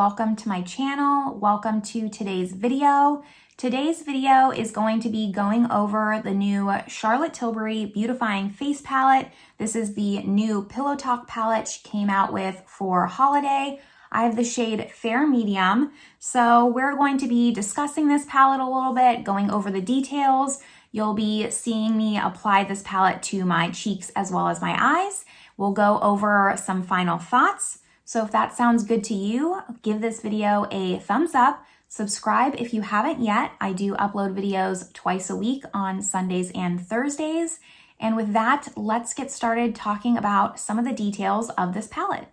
welcome to my channel. Welcome to today's video. Today's video is going to be going over the new Charlotte Tilbury Beautifying Face Palette. This is the new Pillow Talk palette she came out with for holiday. I have the shade Fair Medium. So we're going to be discussing this palette a little bit, going over the details. You'll be seeing me apply this palette to my cheeks as well as my eyes. We'll go over some final thoughts. So if that sounds good to you, give this video a thumbs up. Subscribe if you haven't yet. I do upload videos twice a week on Sundays and Thursdays. And with that, let's get started talking about some of the details of this palette.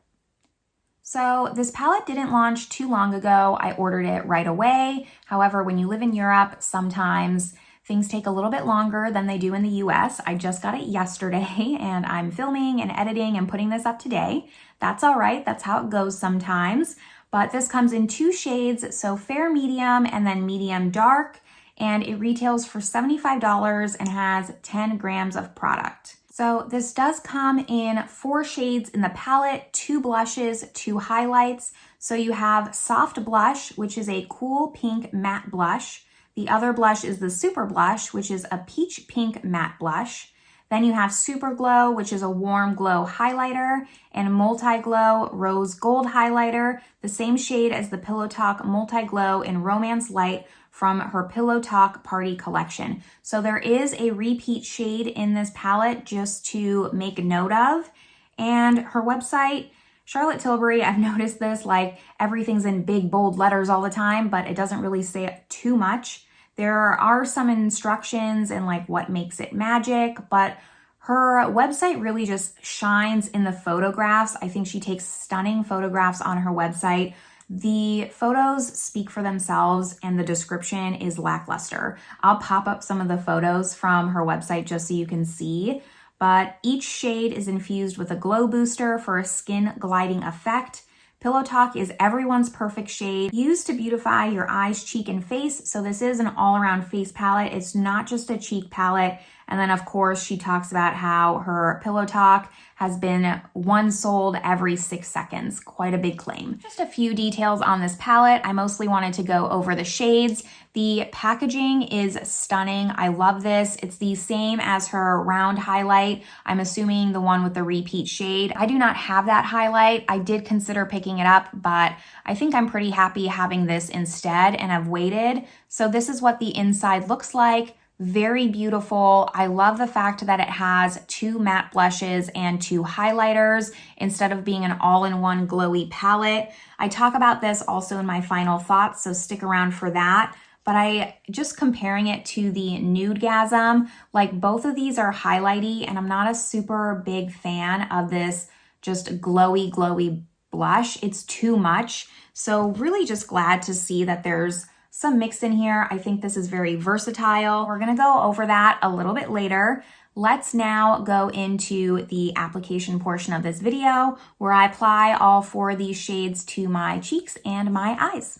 So this palette didn't launch too long ago. I ordered it right away. However, when you live in Europe, sometimes things take a little bit longer than they do in the US. I just got it yesterday and I'm filming and editing and putting this up today. That's all right. That's how it goes sometimes. But this comes in two shades, so Fair Medium and then Medium Dark, and it retails for $75 and has 10 grams of product. So this does come in 4 shades in the palette, 2 blushes, 2 highlights. So you have Soft Blush, which is a cool pink matte blush. The other blush is the Super Blush, which is a peach pink matte blush. Then you have Super Glow, which is a warm glow highlighter, and Multi Glow Rose Gold highlighter, the same shade as the Pillow Talk Multi Glow in Romance Light from her Pillow Talk Party collection. So there is a repeat shade in this palette just to make note of. And her website, Charlotte Tilbury, I've noticed this, like everything's in big bold letters all the time, but it doesn't really say too much. There are some instructions and like what makes it magic, but her website really just shines in the photographs. I think she takes stunning photographs on her website. The photos speak for themselves and the description is lackluster. I'll pop up some of the photos from her website just so you can see, but each shade is infused with a glow booster for a skin gliding effect. Pillow Talk is everyone's perfect shade, used to beautify your eyes, cheek, and face. So this is an all-around face palette. It's not just a cheek palette. And then of course she talks about how her Pillow Talk has been one sold every 6 seconds. Quite a big claim. Just a few details on this palette. I mostly wanted to go over the shades. The packaging is stunning. I love this. It's the same as her round highlight. I'm assuming the one with the repeat shade. I do not have that highlight. I did consider picking it up, but I think I'm pretty happy having this instead and I've waited. So this is what the inside looks like. Very beautiful. I love the fact that it has 2 matte blushes and 2 highlighters instead of being an all-in-one glowy palette. I talk about this also in my final thoughts, so stick around for that. But I just comparing it to the Nudegasm, like both of these are highlighty and I'm not a super big fan of this just glowy blush. It's too much. So really just glad to see that there's some mix in here. I think this is very versatile. We're gonna go over that a little bit later. Let's now go into the application portion of this video where I apply all 4 of these shades to my cheeks and my eyes.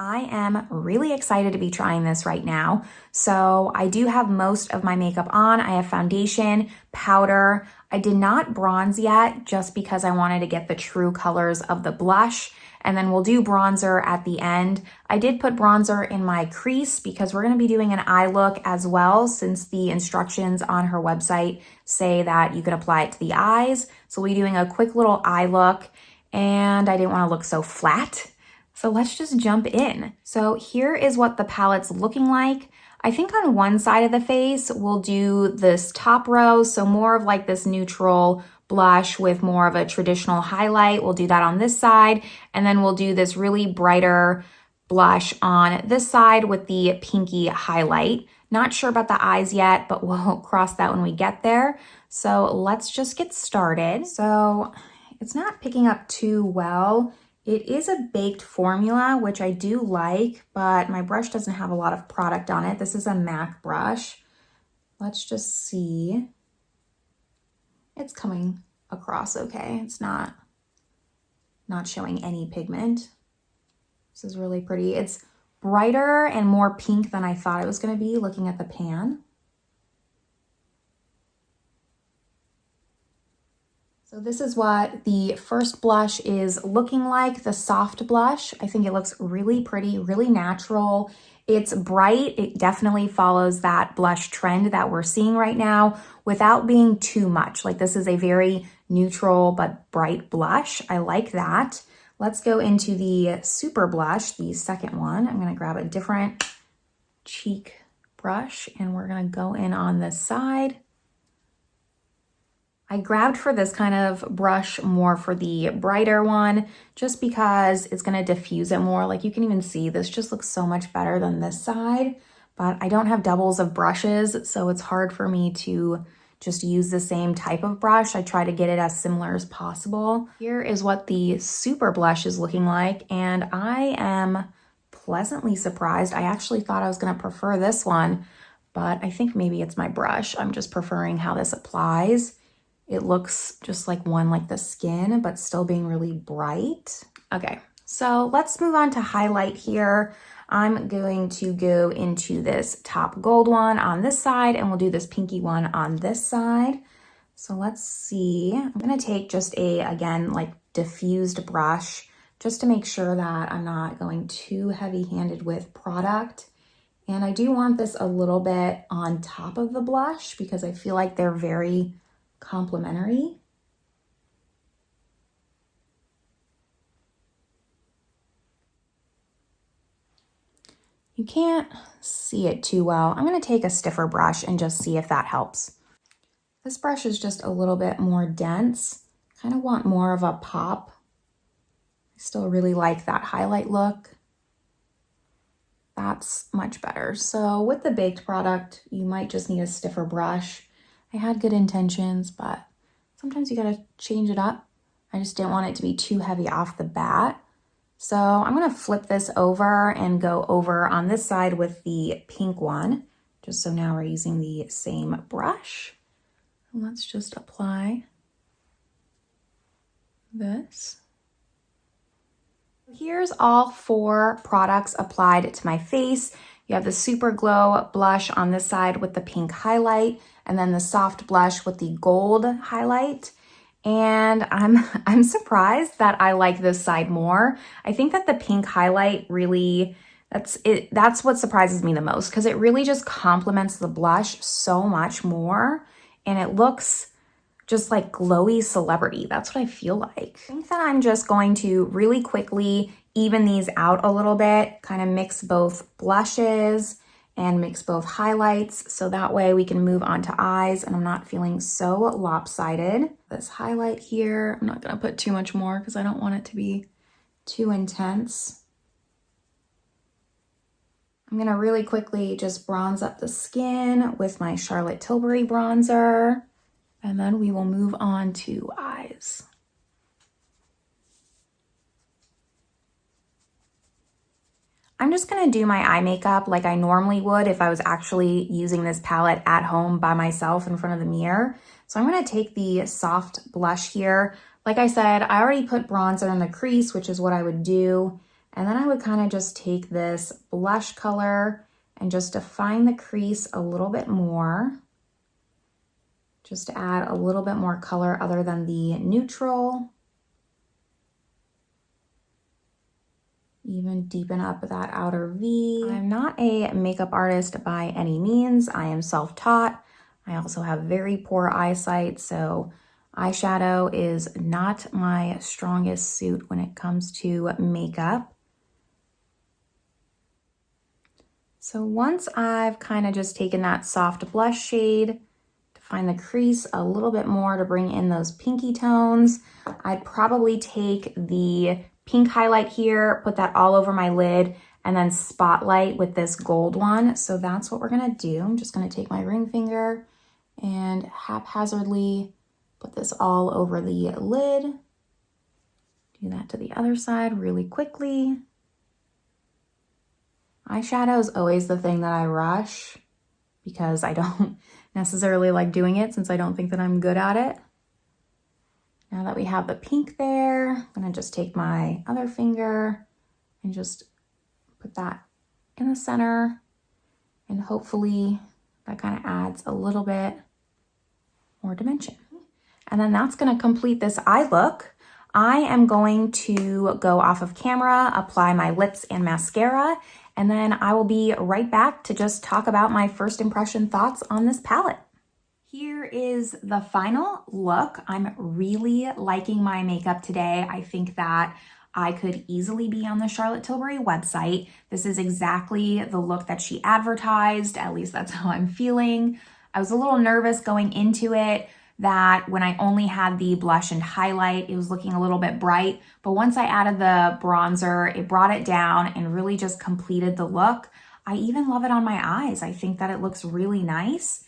I am really excited to be trying this right now. So I do have most of my makeup on. I have foundation, powder. I did not bronze yet just because I wanted to get the true colors of the blush. And then we'll do bronzer at the end. I did put bronzer in my crease because we're gonna be doing an eye look as well since the instructions on her website say that you could apply it to the eyes. So we'll be doing a quick little eye look and I didn't wanna look so flat. So let's just jump in. So here is what the palette's looking like. I think on one side of the face, we'll do this top row. So more of like this neutral blush with more of a traditional highlight. We'll do that on this side. And then we'll do this really brighter blush on this side with the pinky highlight. Not sure about the eyes yet, but we'll cross that when we get there. So let's just get started. So it's not picking up too well. It is a baked formula, which I do like, but my brush doesn't have a lot of product on it. This is a MAC brush. Let's just see. It's coming across okay. It's not showing any pigment. This is really pretty. It's brighter and more pink than I thought it was going to be looking at the pan. So this is what the first blush is looking like, the soft blush. I think it looks really pretty, really natural. It's bright. It definitely follows that blush trend that we're seeing right now without being too much. Like this is a very neutral but bright blush. I like that. Let's go into the super blush, the second one. I'm gonna grab a different cheek brush and we're gonna go in on this side. I grabbed for this kind of brush more for the brighter one, just because it's gonna diffuse it more. Like you can even see this just looks so much better than this side, but I don't have doubles of brushes, so it's hard for me to just use the same type of brush. I try to get it as similar as possible. Here is what the super blush is looking like, and I am pleasantly surprised. I actually thought I was gonna prefer this one, but I think maybe it's my brush. I'm just preferring how this applies. It looks just like one like the skin, but still being really bright. Okay, so let's move on to highlight here. I'm going to go into this top gold one on this side, and we'll do this pinky one on this side. So let's see. I'm gonna take just a, again, like diffused brush, just to make sure that I'm not going too heavy-handed with product. And I do want this a little bit on top of the blush because I feel like they're very complementary. You can't see it too well. I'm going to take a stiffer brush and just see if that helps. This brush is just a little bit more dense. Kind of want more of a pop. I still really like that highlight look. That's much better. So with the baked product, you might just need a stiffer brush. I had good intentions, but sometimes you gotta change it up. I just didn't want it to be too heavy off the bat. So I'm gonna flip this over and go over on this side with the pink one, just so now we're using the same brush. Let's just apply this. Here's all 4 products applied to my face. You have the Super Glow blush on this side with the pink highlight, and then the soft blush with the gold highlight. And I'm surprised that I like this side more. I think that the pink highlight really, that's what surprises me the most, because it really just complements the blush so much more, and it looks just like glowy celebrity. That's what I feel like. I think that I'm just going to really quickly even these out a little bit, kind of mix both blushes and mix both highlights, so that way we can move on to eyes and I'm not feeling so lopsided. This highlight here, I'm not gonna put too much more because I don't want it to be too intense. I'm gonna really quickly just bronze up the skin with my Charlotte Tilbury bronzer, and then we will move on to eyes. I'm just gonna do my eye makeup like I normally would if I was actually using this palette at home by myself in front of the mirror. So I'm gonna take the soft blush here. Like I said, I already put bronzer in the crease, which is what I would do. And then I would kind of just take this blush color and just define the crease a little bit more. Just to add a little bit more color other than the neutral. Even deepen up that outer V. I'm not a makeup artist by any means. I am self-taught. I also have very poor eyesight, so eyeshadow is not my strongest suit when it comes to makeup. So once I've kind of just taken that soft blush shade, find the crease a little bit more to bring in those pinky tones, I'd probably take the pink highlight here, put that all over my lid, and then spotlight with this gold one. So that's what we're gonna do. I'm just gonna take my ring finger and haphazardly put this all over the lid. Do that to the other side really quickly. Eyeshadow is always the thing that I rush because I don't necessarily like doing it since I don't think that I'm good at it. Now that we have the pink there, I'm gonna just take my other finger and just put that in the center, and hopefully that kind of adds a little bit more dimension. And then that's gonna complete this eye look. I am going to go off of camera, apply my lips and mascara, and then I will be right back to just talk about my first impression thoughts on this palette. Here is the final look. I'm really liking my makeup today. I think that I could easily be on the Charlotte Tilbury website. This is exactly the look that she advertised. At least that's how I'm feeling. I was a little nervous going into it that when I only had the blush and highlight, it was looking a little bit bright. But once I added the bronzer, it brought it down and really just completed the look. I even love it on my eyes. I think that it looks really nice.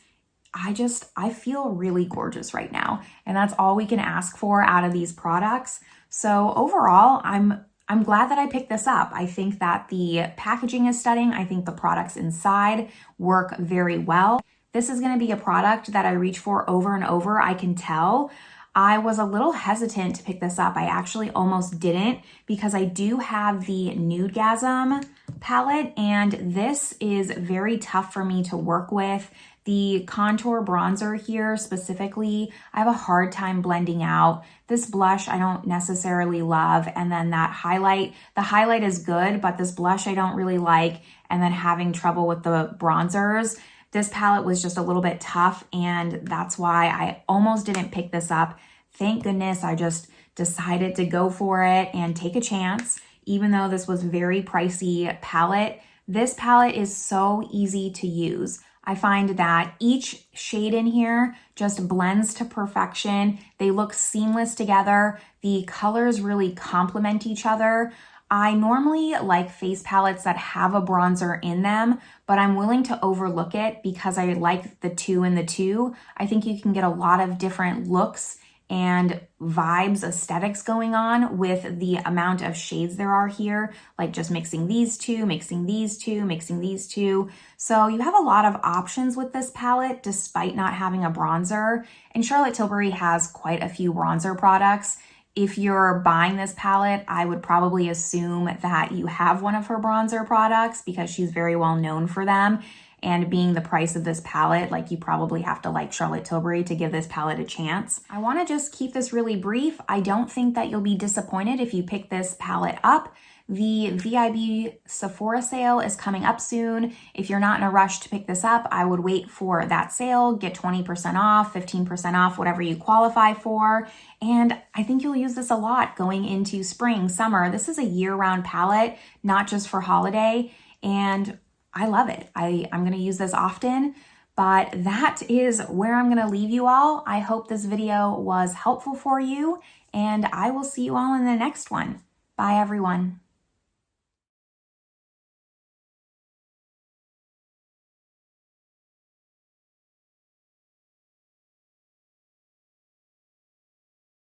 I feel really gorgeous right now. And that's all we can ask for out of these products. So overall, I'm glad that I picked this up. I think that the packaging is stunning. I think the products inside work very well. This is going to be a product that I reach for over and over. I can tell. I was a little hesitant to pick this up. I actually almost didn't because I do have the Nudegasm palette and this is very tough for me to work with. The contour bronzer here specifically, I have a hard time blending out. This blush I don't necessarily love, and then that highlight, the highlight is good, but this blush I don't really like, and then having trouble with the bronzers. This palette was just a little bit tough, and that's why I almost didn't pick this up. Thank goodness I just decided to go for it and take a chance, even though this was very pricey palette. This palette is so easy to use. I find that each shade in here just blends to perfection. They look seamless together. The colors really complement each other. I normally like face palettes that have a bronzer in them, but I'm willing to overlook it because I like the 2 and the 2. I think you can get a lot of different looks and vibes, aesthetics going on with the amount of shades there are here, like just mixing these two, mixing these two, mixing these two. So you have a lot of options with this palette despite not having a bronzer. And Charlotte Tilbury has quite a few bronzer products. If you're buying this palette, I would probably assume that you have one of her bronzer products because she's very well known for them. And being the price of this palette, like you probably have to like Charlotte Tilbury to give this palette a chance. I want to just keep this really brief. I don't think that you'll be disappointed if you pick this palette up. The VIB Sephora sale is coming up soon. If you're not in a rush to pick this up, I would wait for that sale, get 20% off, 15% off, whatever you qualify for. And I think you'll use this a lot going into spring, summer. This is a year-round palette, not just for holiday. And I love it. I'm going to use this often, but that is where I'm going to leave you all. I hope this video was helpful for you, and I will see you all in the next one. Bye, everyone.